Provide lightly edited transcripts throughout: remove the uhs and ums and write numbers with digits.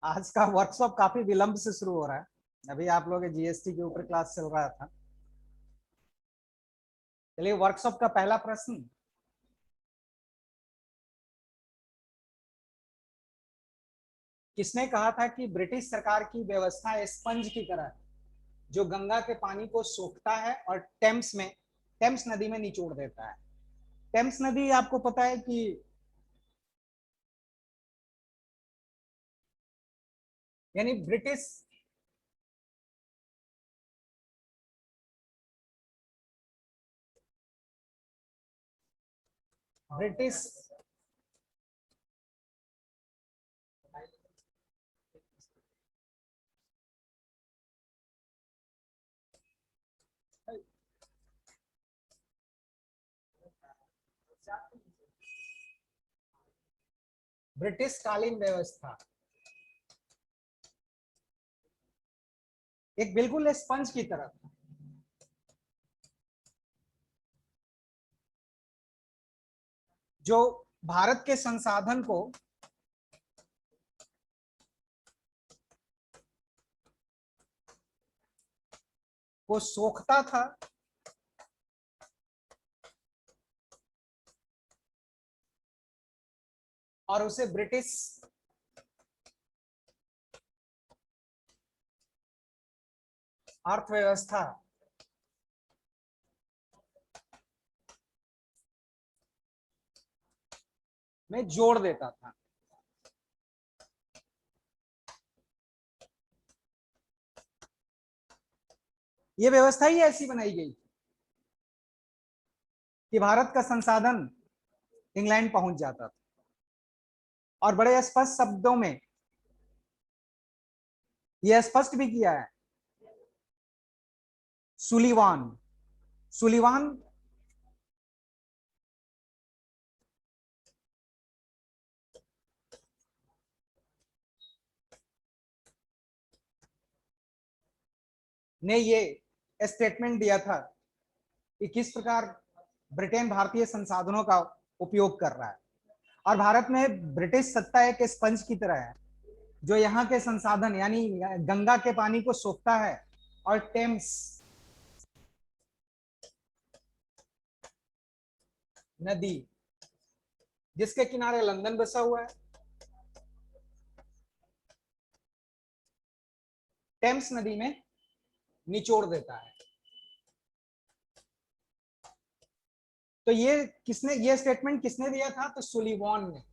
आज का वर्कशॉप काफी विलंब से शुरू हो रहा है। अभी आप लोग जीएसटी के ऊपर क्लास चल रहा था। चलिए, वर्कशॉप का पहला प्रश्न। किसने कहा था कि ब्रिटिश सरकार की व्यवस्था स्पंज की तरह है, जो गंगा के पानी को सोखता है और टेम्स नदी में निचोड़ देता है। टेम्स नदी आपको पता है कि यानी ब्रिटिश ब्रिटिश ब्रिटिश कालीन व्यवस्था एक बिल्कुल स्पंज की तरह, जो भारत के संसाधन को सोखता था और उसे ब्रिटिश अर्थव्यवस्था में जोड़ देता था। यह व्यवस्था ही ऐसी बनाई गई कि भारत का संसाधन इंग्लैंड पहुंच जाता था। और बड़े स्पष्ट शब्दों में यह स्पष्ट भी किया है सुलिवान सुलिवान ने ये स्टेटमेंट दिया था कि किस प्रकार ब्रिटेन भारतीय संसाधनों का उपयोग कर रहा है। और भारत में ब्रिटिश सत्ता एक स्पंज की तरह है, जो यहाँ के संसाधन यानी गंगा के पानी को सोखता है और टेम्स नदी, जिसके किनारे लंदन बसा हुआ है, टेम्स नदी में निचोड़ देता है। तो ये स्टेटमेंट किसने दिया था? तो सुलिवान ने।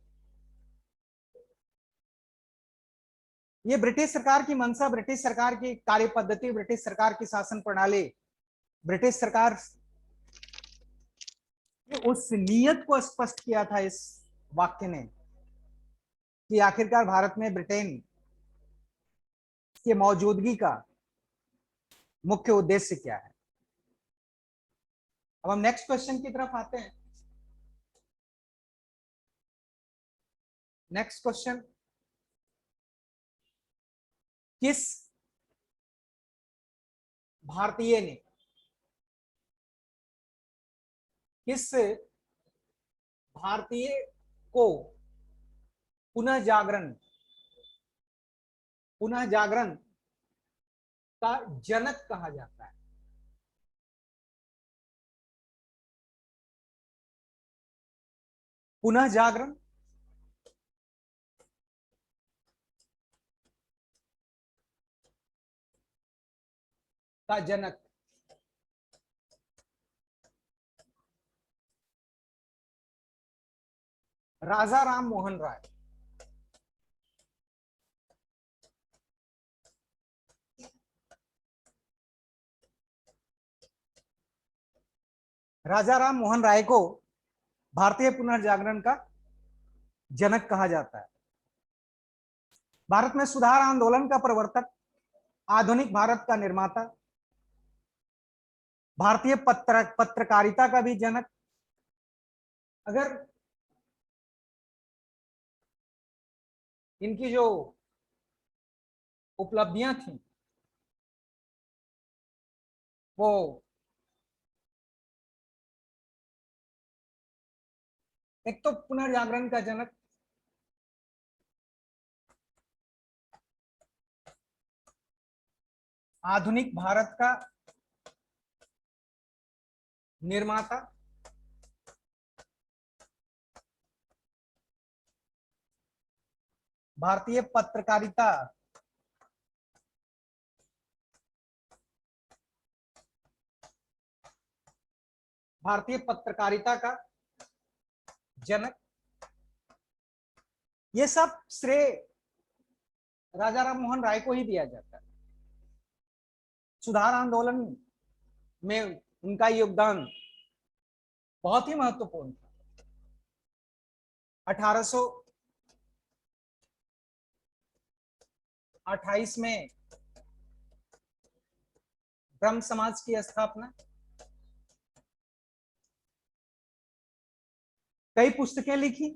ये ब्रिटिश सरकार की मंशा, ब्रिटिश सरकार की कार्य पद्धति, ब्रिटिश सरकार की शासन प्रणाली, ब्रिटिश सरकार उस नीयत को स्पष्ट किया था इस वाक्य ने कि आखिरकार भारत में ब्रिटेन की मौजूदगी का मुख्य उद्देश्य क्या है। अब हम नेक्स्ट क्वेश्चन की तरफ आते हैं। नेक्स्ट क्वेश्चन, किस भारतीय ने किस भारतीय को पुनः जागरण पुनः जागरण का जनक कहा जाता है? पुनः जागरण का जनक राजा राम मोहन राय। राजा राम मोहन राय को भारतीय पुनर्जागरण का जनक कहा जाता है। भारत में सुधार आंदोलन का प्रवर्तक, आधुनिक भारत का निर्माता, भारतीय पत्रकारिता का भी जनक। अगर इनकी जो उपलब्धियां थी वो एक तो पुनर्जागरण का जनक, आधुनिक भारत का निर्माता, भारतीय पत्रकारिता भारतीय पत्रकारिता का जनक। ये सब श्रेय राजा राम मोहन राय को ही दिया जाता है। सुधार आंदोलन में उनका योगदान बहुत ही महत्वपूर्ण था। 1828 में ब्रह्म समाज की स्थापना, कई पुस्तकें लिखी।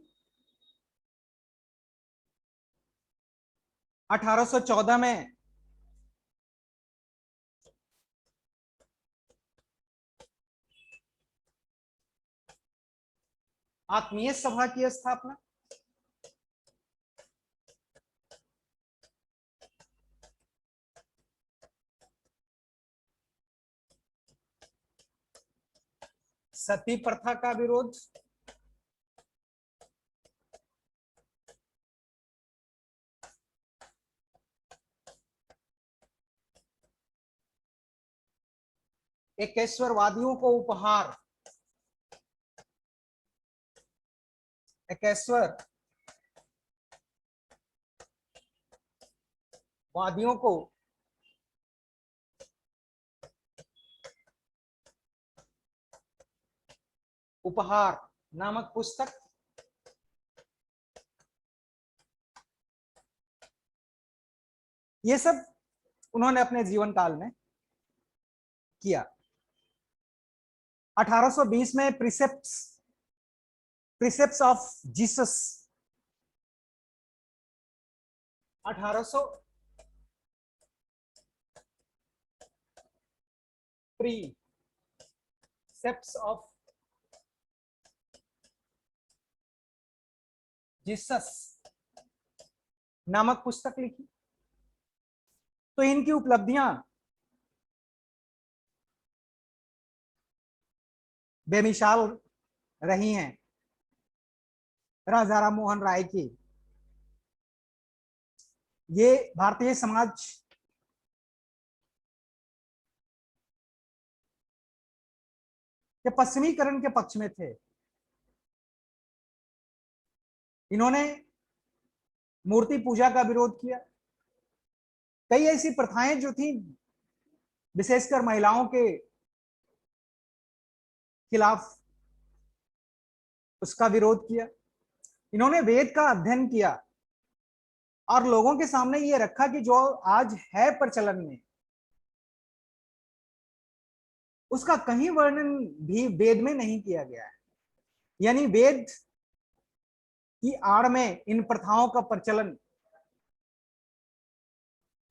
1814 में आत्मीय सभा की स्थापना, सती प्रथा का विरोध, एकेश्वरवादियों को उपहार, एकेश्वर वादियों को उपहार नामक पुस्तक, ये सब उन्होंने अपने जीवन काल में किया। 1820 में precepts of Jesus, 1800 precepts of Jesus नामक पुस्तक लिखी। तो इनकी उपलब्धियां बेमिसाल रही हैं राजा राम मोहन राय की। ये भारतीय समाज के पश्चिमीकरण के पक्ष में थे। इन्होंने मूर्ति पूजा का विरोध किया। कई ऐसी प्रथाएं जो थी विशेषकर महिलाओं के खिलाफ, उसका विरोध किया। इन्होंने वेद का अध्ययन किया और लोगों के सामने ये रखा कि जो आज है प्रचलन में, उसका कहीं वर्णन भी वेद में नहीं किया गया है। यानी वेद की आड़ में इन प्रथाओं का प्रचलन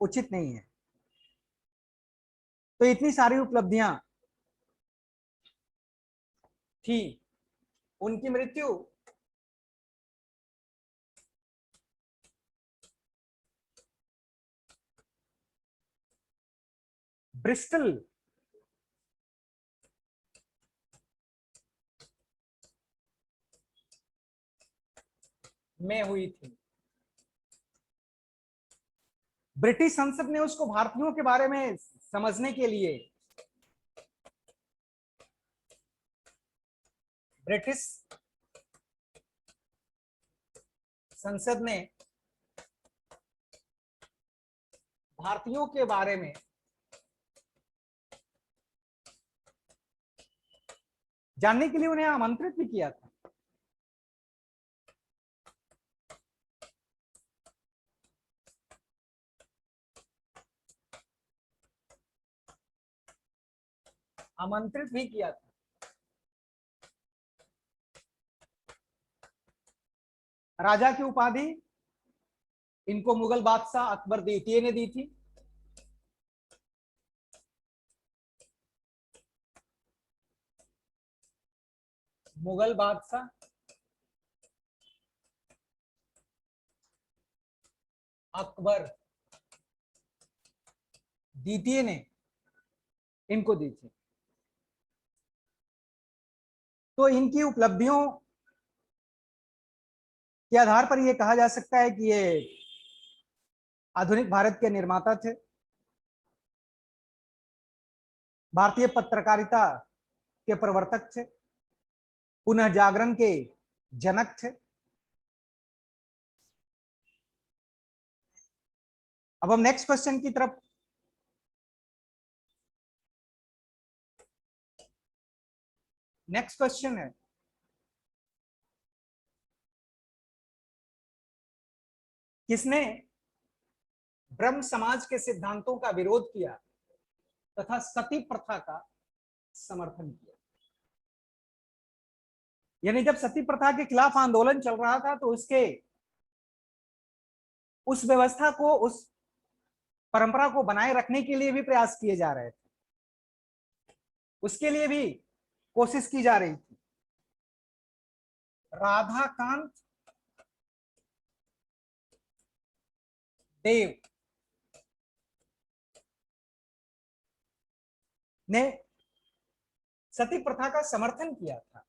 उचित नहीं है। तो इतनी सारी उपलब्धियां थी। उनकी मृत्यु ब्रिस्टल में हुई थी। ब्रिटिश संसद ने उसको भारतीयों के बारे में समझने के लिए ब्रिटिश संसद ने भारतीयों के बारे में जानने के लिए उन्हें आमंत्रित भी किया था। आमंत्रित भी किया था। राजा की उपाधि इनको मुगल बादशाह अकबर द्वितीय ने दी थी। मुगल बादशाह अकबर द्वितीय ने इनको दी थी। तो इनकी उपलब्धियों के आधार पर यह कहा जा सकता है कि ये आधुनिक भारत के निर्माता थे, भारतीय पत्रकारिता के प्रवर्तक थे, पुनः जागरण के जनक थे। अब हम नेक्स्ट क्वेश्चन की तरफ नेक्स्ट क्वेश्चन है, किसने ब्रह्म समाज के सिद्धांतों का विरोध किया तथा सती प्रथा का समर्थन किया? यानी जब सती प्रथा के खिलाफ आंदोलन चल रहा था तो उसके उस व्यवस्था को, उस परंपरा को बनाए रखने के लिए भी प्रयास किए जा रहे थे, उसके लिए भी कोशिश की जा रही थी। राधाकांत देव ने सती प्रथा का समर्थन किया था।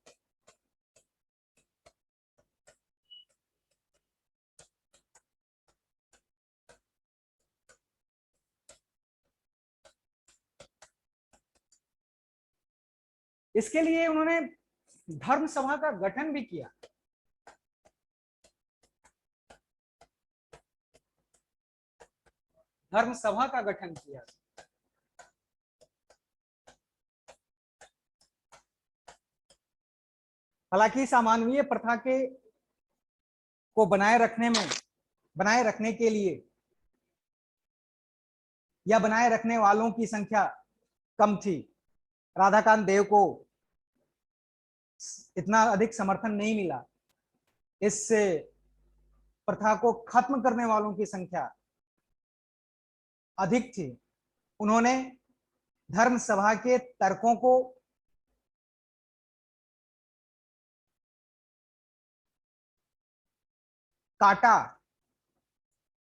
इसके लिए उन्होंने धर्म सभा का गठन भी किया। धर्म सभा का गठन किया। हालांकि इस अमानवीय प्रथा के को बनाए रखने के लिए या बनाए रखने वालों की संख्या कम थी। राधाकांत देव को इतना अधिक समर्थन नहीं मिला। इस प्रथा को खत्म करने वालों की संख्या अधिक थी। उन्होंने धर्म सभा के तर्कों को काटा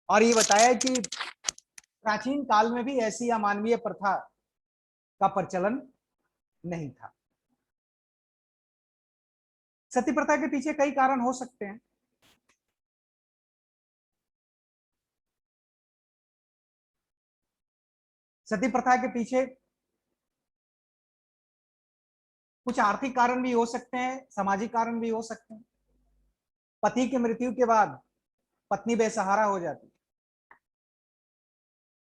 और ये बताया कि प्राचीन काल में भी ऐसी अमानवीय प्रथा का प्रचलन नहीं था। सती प्रथा के पीछे कई कारण हो सकते हैं। सती प्रथा के पीछे कुछ आर्थिक कारण भी हो सकते हैं, सामाजिक कारण भी हो सकते हैं। पति की मृत्यु के बाद पत्नी बेसहारा हो जाती,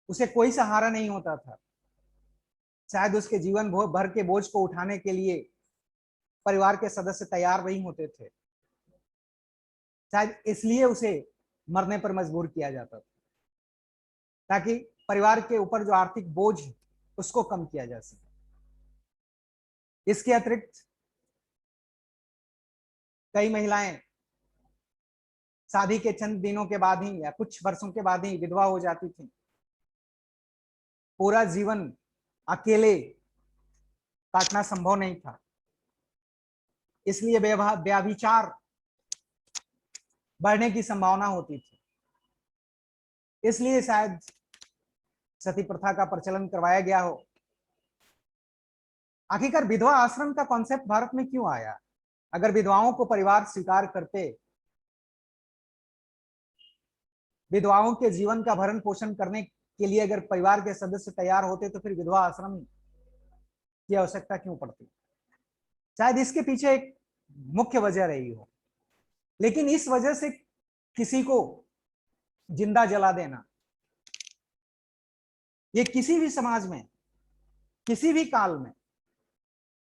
उसे कोई सहारा नहीं होता था। शायद उसके जीवन भर के बोझ को उठाने के लिए परिवार के सदस्य तैयार नहीं होते थे। शायद इसलिए उसे मरने पर मजबूर किया जाता था, ताकि परिवार के ऊपर जो आर्थिक बोझ उसको कम किया जा सके। इसके अतिरिक्त कई महिलाएं शादी के चंद दिनों के बाद ही या कुछ वर्षों के बाद ही विधवा हो जाती थी। पूरा जीवन अकेले काटना संभव नहीं था, इसलिए व्यभिचार बढ़ने की संभावना होती थी। इसलिए शायद सती प्रथा का प्रचलन करवाया गया हो। आखिरकार विधवा आश्रम का कॉन्सेप्ट भारत में क्यों आया? अगर विधवाओं को परिवार स्वीकार करते, विधवाओं के जीवन का भरण पोषण करने के लिए अगर परिवार के सदस्य तैयार होते, तो फिर विधवा आश्रम की आवश्यकता क्यों पड़ती? शायद इसके पीछे एक मुख्य वजह रही हो। लेकिन इस वजह से किसी को जिंदा जला देना, ये किसी भी समाज में किसी भी काल में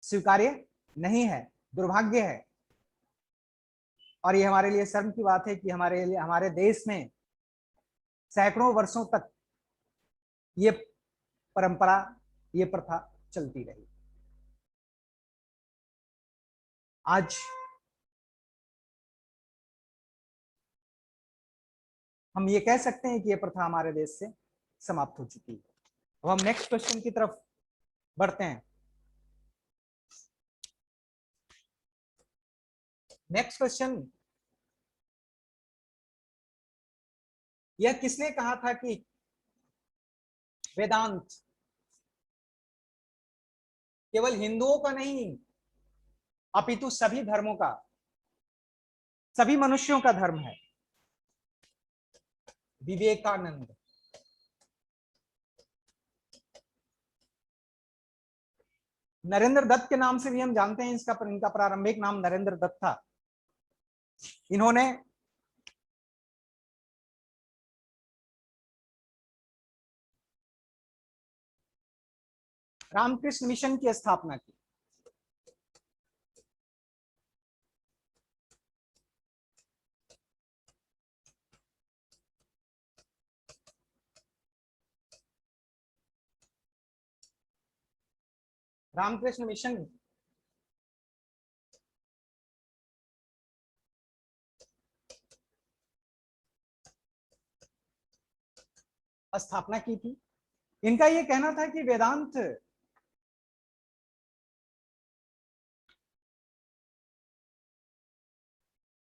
स्वीकार्य नहीं है, दुर्भाग्य है। और ये हमारे लिए शर्म की बात है कि हमारे देश में सैकड़ों वर्षों तक ये परंपरा, ये प्रथा चलती रही। आज हम ये कह सकते हैं कि ये प्रथा हमारे देश से समाप्त हो चुकी है। अब हम नेक्स्ट क्वेश्चन की तरफ बढ़ते हैं। नेक्स्ट क्वेश्चन, यह किसने कहा था कि वेदांत केवल हिंदुओं का नहीं अपितु सभी धर्मों का, सभी मनुष्यों का धर्म है। विवेकानंद। नरेंद्र दत्त के नाम से भी हम जानते हैं, इनका प्रारंभिक नाम नरेंद्र दत्त था। इन्होंने रामकृष्ण मिशन की स्थापना की। रामकृष्ण मिशन स्थापना की थी। इनका यह कहना था कि वेदांत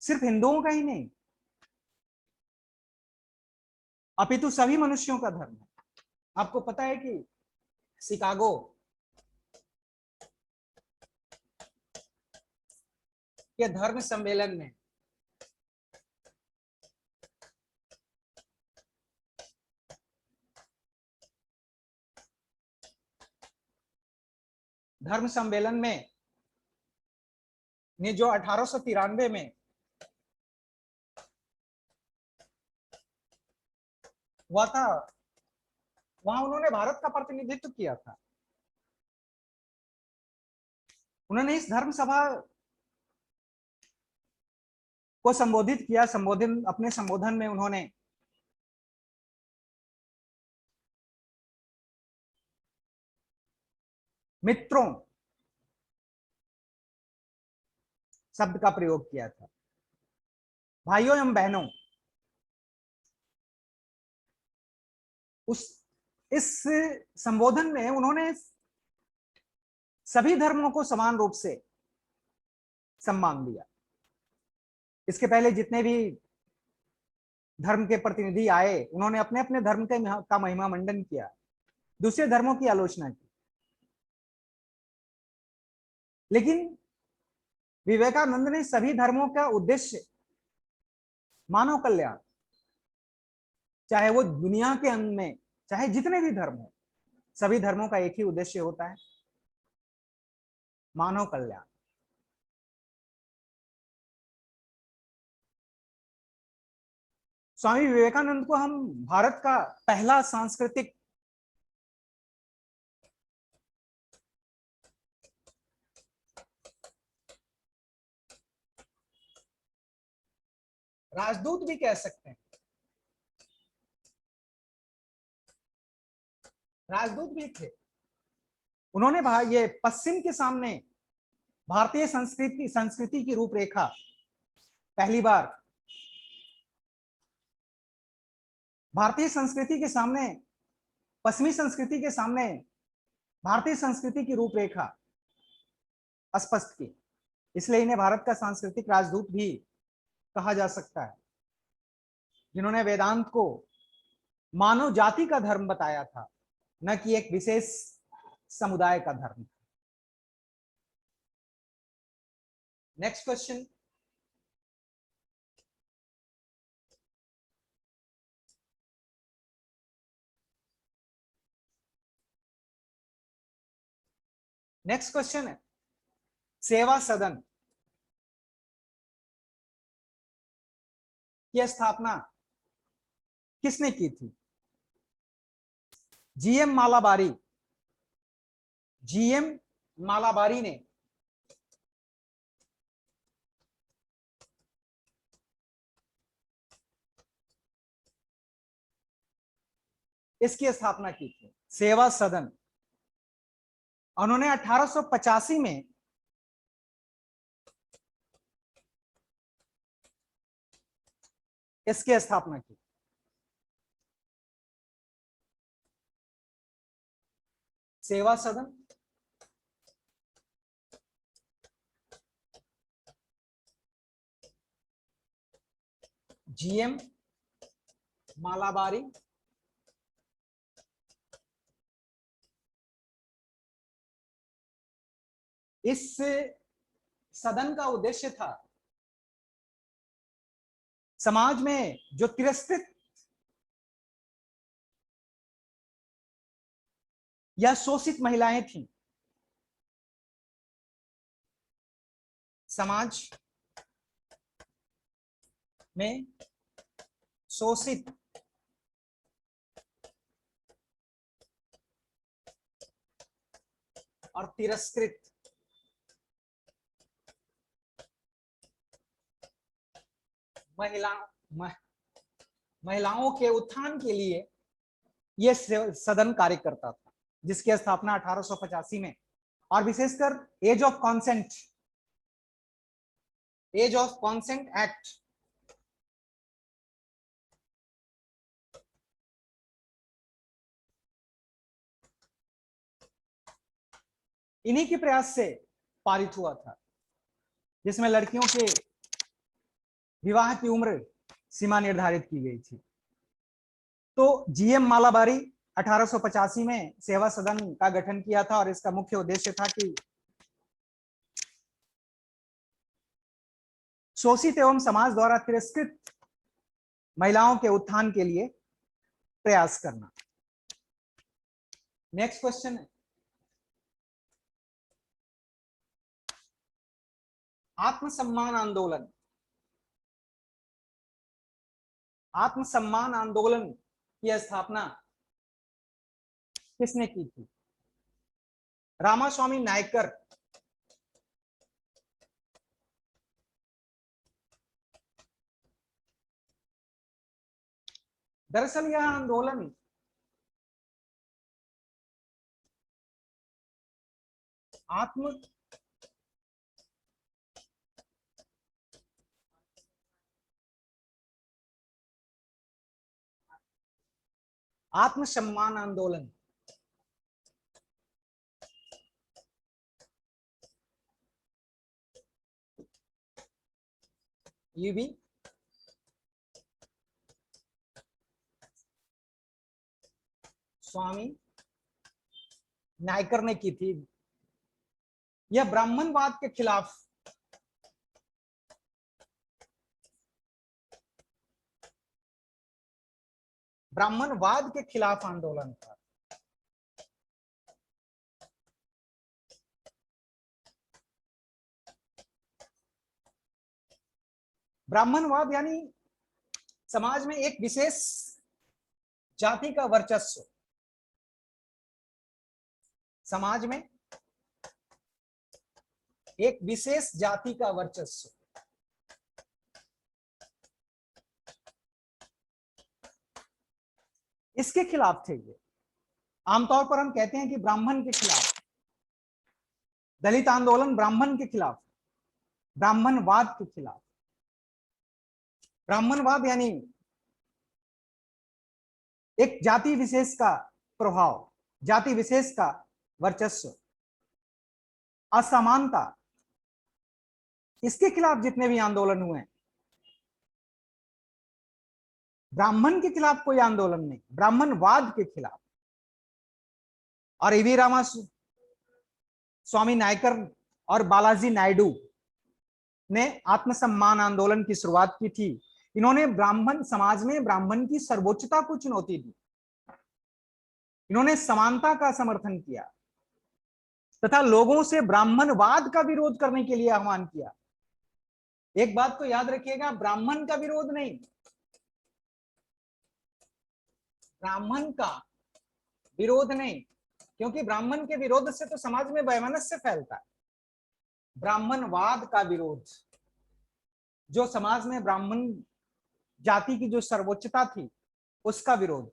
सिर्फ हिंदुओं का ही नहीं अपितु सभी मनुष्यों का धर्म है। आपको पता है कि शिकागो के धर्म सम्मेलन में ने जो 1893 में हुआ था, वहां उन्होंने भारत का प्रतिनिधित्व किया था। उन्होंने इस धर्म सभा को संबोधित किया। अपने संबोधन में उन्होंने मित्रों शब्द का प्रयोग किया था। भाइयों एवं बहनों, इस संबोधन में उन्होंने सभी धर्मों को समान रूप से सम्मान दिया। इसके पहले जितने भी धर्म के प्रतिनिधि आए, उन्होंने अपने अपने धर्म का महिमा मंडन किया, दूसरे धर्मों की आलोचना की। लेकिन विवेकानंद ने सभी धर्मों का उद्देश्य मानव कल्याण, चाहे वो दुनिया के अंत में चाहे जितने भी धर्म हो, सभी धर्मों का एक ही उद्देश्य होता है, मानव कल्याण। स्वामी विवेकानंद को हम भारत का पहला सांस्कृतिक राजदूत भी कह सकते हैं। राजदूत भी थे। उन्होंने ये पश्चिम के सामने भारतीय संस्कृति की रूपरेखा पहली बार, भारतीय संस्कृति के सामने पश्चिमी संस्कृति के सामने भारतीय संस्कृति की रूपरेखा स्पष्ट की। इसलिए इन्हें भारत का सांस्कृतिक राजदूत भी कहा जा सकता है, जिन्होंने वेदांत को मानव जाति का धर्म बताया था, न कि एक विशेष समुदाय का धर्म। Next question. नेक्स्ट क्वेश्चन है, सेवा सदन की स्थापना किसने की थी? जीएम मालाबारी। जीएम मालाबारी ने इसकी स्थापना की थी, सेवा सदन। उन्होंने 1885 में इसकी स्थापना की। सेवा सदन जीएम मालाबारी इस सदन का उद्देश्य था समाज में जो तिरस्कृत या शोषित महिलाएं थीं, समाज में शोषित और तिरस्कृत महिलाओं के उत्थान के लिए यह सदन कार्य करता था, जिसकी स्थापना 1885 में और विशेषकर एज ऑफ कॉन्सेंट एक्ट इन्हीं के प्रयास से पारित हुआ था, जिसमें लड़कियों के विवाह की उम्र सीमा निर्धारित की गई थी। तो जीएम मालाबारी 1885 में सेवा सदन का गठन किया था और इसका मुख्य उद्देश्य था कि शोषित एवं समाज द्वारा तिरस्कृत महिलाओं के उत्थान के लिए प्रयास करना। नेक्स्ट क्वेश्चन है, आत्मसम्मान आंदोलन। आत्मसम्मान आंदोलन की स्थापना किसने की थी? रामास्वामी नायकर, दरअसल यह आंदोलन आत्मसम्मान आंदोलन ये भी स्वामी नायकर ने की थी। यह ब्राह्मणवाद के खिलाफ आंदोलन था। ब्राह्मणवाद यानी समाज में एक विशेष जाति का वर्चस्व, समाज में एक विशेष जाति का वर्चस्व, इसके खिलाफ थे ये। आमतौर पर हम कहते हैं कि ब्राह्मण के खिलाफ, दलित आंदोलन ब्राह्मण के खिलाफ, ब्राह्मणवाद के खिलाफ। ब्राह्मणवाद यानी एक जाति विशेष का प्रभाव, जाति विशेष का वर्चस्व, असमानता, इसके खिलाफ जितने भी आंदोलन हुए, ब्राह्मण के खिलाफ कोई आंदोलन नहीं, ब्राह्मणवाद के खिलाफ। और ईवी रामा स्वामी नायकर और बालाजी नायडू ने आत्मसम्मान आंदोलन की शुरुआत की थी। इन्होंने ब्राह्मण समाज में ब्राह्मण की सर्वोच्चता को चुनौती दी, इन्होंने समानता का समर्थन किया तथा लोगों से ब्राह्मणवाद का विरोध करने के लिए आह्वान किया। एक बात तो याद रखिएगा, ब्राह्मण का विरोध नहीं, ब्राह्मण का विरोध नहीं, क्योंकि ब्राह्मण के विरोध से तो समाज में वैमनस्य फैलता है। ब्राह्मणवाद का विरोध, जो समाज में ब्राह्मण जाति की जो सर्वोच्चता थी उसका विरोध।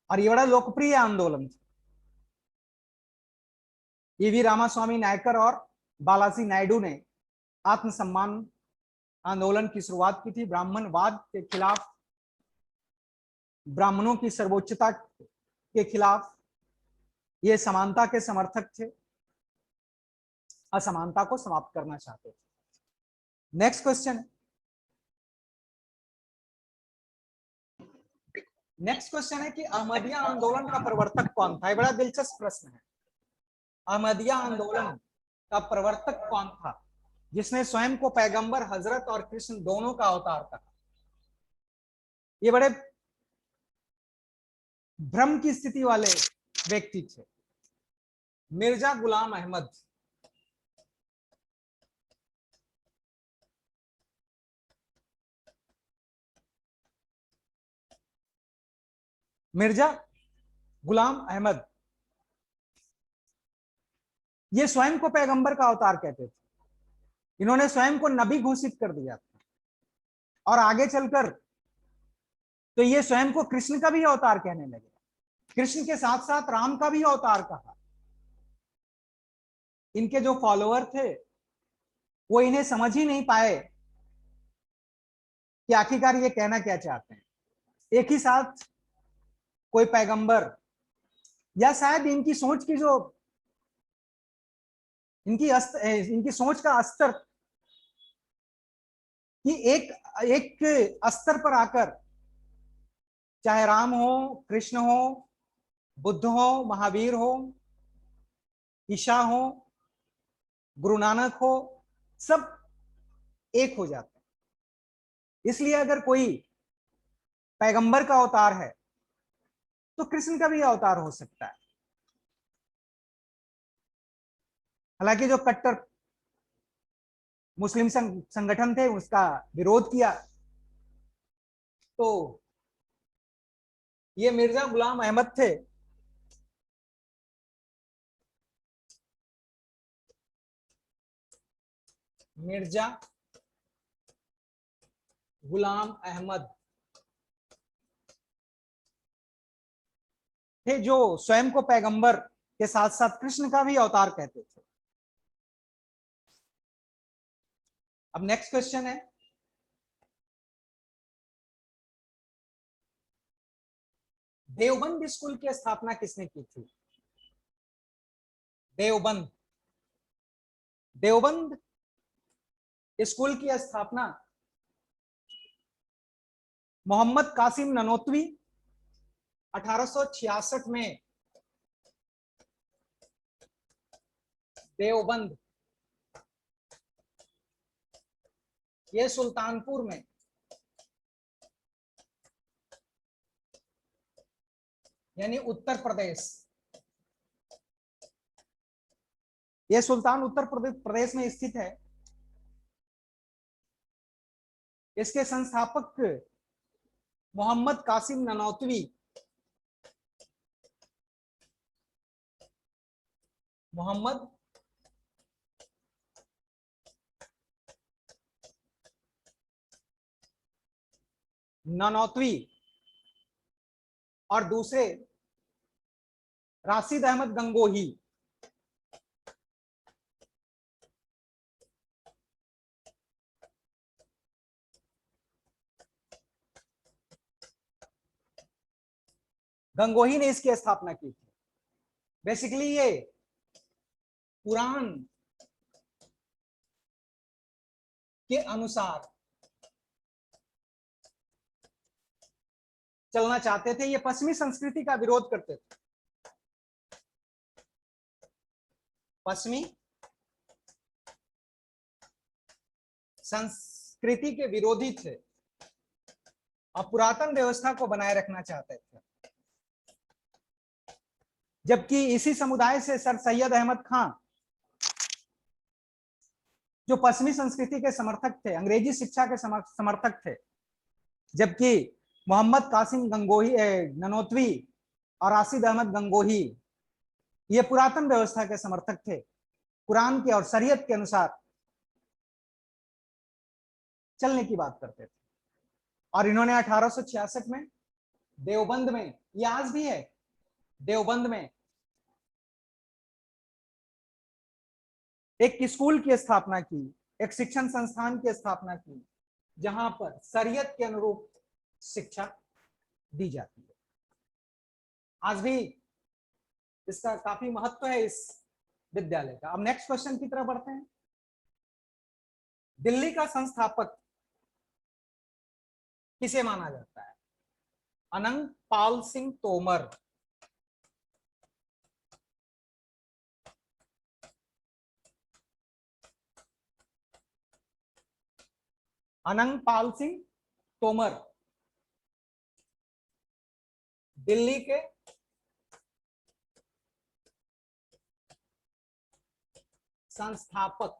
और ये बड़ा लोकप्रिय आंदोलन था। ईवी रामास्वामी नायकर और बालाजी नायडू ने आत्मसम्मान आंदोलन की शुरुआत की थी। ब्राह्मणवाद के खिलाफ, ब्राह्मणों की सर्वोच्चता के खिलाफ, ये समानता के समर्थक थे, असमानता को समाप्त करना चाहते थे। नेक्स्ट क्वेश्चन, है कि अहमदिया आंदोलन का प्रवर्तक कौन था? बड़ा दिलचस्प प्रश्न है। अहमदिया आंदोलन का प्रवर्तक कौन था, जिसने स्वयं को पैगंबर, हजरत और कृष्ण दोनों का अवतार कहा? ये बड़े भ्रम की स्थिति वाले व्यक्ति थे, मिर्जा गुलाम अहमद। मिर्जा गुलाम अहमद ये स्वयं को पैगंबर का अवतार कहते थे। इन्होंने स्वयं को नबी घोषित कर दिया था, और आगे चलकर तो ये स्वयं को कृष्ण का भी अवतार कहने लगे। कृष्ण के साथ साथ राम का भी अवतार कहा। इनके जो फॉलोअर थे वो इन्हें समझ ही नहीं पाए कि आखिरकार ये कहना क्या चाहते हैं। एक ही साथ कोई पैगंबर, या शायद इनकी सोच की जो इनकी सोच का स्तर, कि एक स्तर पर आकर, चाहे राम हो, कृष्ण हो, बुद्ध हो, महावीर हो, ईशा हो, गुरु नानक हो, सब एक हो जाते हैं। इसलिए अगर कोई पैगंबर का अवतार है तो कृष्ण का भी अवतार हो सकता है। हालांकि जो कट्टर मुस्लिम संगठन थे उसका विरोध किया, तो ये मिर्जा गुलाम अहमद थे मिर्जा गुलाम अहमद थे जो स्वयं को पैगंबर के साथ साथ कृष्ण का भी अवतार कहते थे। अब नेक्स्ट क्वेश्चन है, देवबंद स्कूल की स्थापना किसने की थी? देवबंद देवबंद स्कूल की स्थापना मोहम्मद कासिम ननोतवी 1866 में देवबंद, ये सुल्तानपुर में, यानी उत्तर प्रदेश, ये सुल्तान उत्तर प्रदेश में स्थित है। इसके संस्थापक मोहम्मद कासिम ननौतवी, मोहम्मद ननौतवी, और दूसरे राशिद अहमद गंगोही। गंगोही ने इसकी स्थापना की थी। बेसिकली ये कुरान के अनुसार चलना चाहते थे। ये पश्चिमी संस्कृति का विरोध करते थे, पश्चिमी संस्कृति के विरोधी थे और पुरातन व्यवस्था को बनाए रखना चाहते थे। जबकि इसी समुदाय से सर सैयद अहमद खान, जो पश्चिमी संस्कृति के समर्थक थे, अंग्रेजी शिक्षा के समर्थक थे, जबकि मोहम्मद कासिम गंगोही ननौतवी और राशिद अहमद गंगोही ये पुरातन व्यवस्था के समर्थक थे, कुरान के और शरीयत के अनुसार चलने की बात करते थे। और इन्होंने 1866 में देवबंद में, ये आज भी है, देवबंद में एक स्कूल की स्थापना की, एक शिक्षण संस्थान की स्थापना की, जहां पर शरीयत के अनुरूप शिक्षा दी जाती है। आज भी इसका काफी महत्व है इस विद्यालय का। अब नेक्स्ट क्वेश्चन की तरफ बढ़ते हैं। दिल्ली का संस्थापक किसे माना जाता है? अनंग पाल सिंह तोमर, अनंग पाल सिंह तोमर दिल्ली के संस्थापक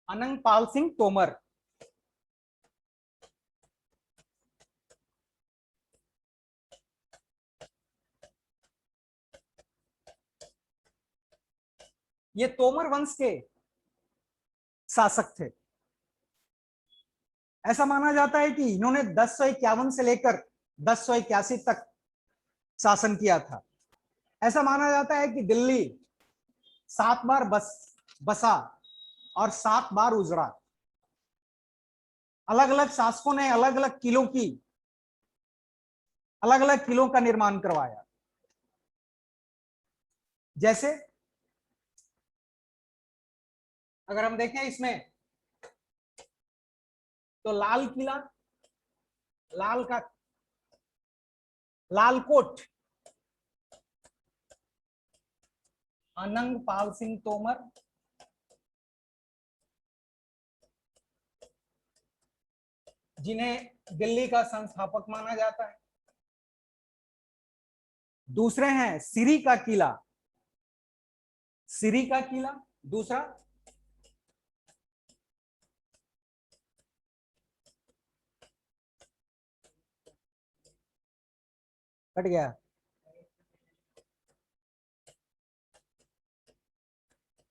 अनंग पाल सिंह तोमर ये तोमर वंश के शासक थे। ऐसा माना जाता है कि इन्होंने 1051 से लेकर 1081 तक शासन किया था। ऐसा माना जाता है कि दिल्ली 7 बार बसा और 7 बार उजड़ा। अलग अलग शासकों ने अलग अलग किलों का निर्माण करवाया। जैसे अगर हम देखें इसमें तो लाल किला, लालकोट अनंग पाल सिंह तोमर, जिन्हें दिल्ली का संस्थापक माना जाता है। दूसरे हैं सिरी का किला, दूसरा कट गया,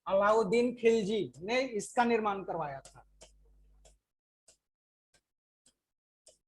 अलाउद्दीन खिलजी ने इसका निर्माण करवाया था।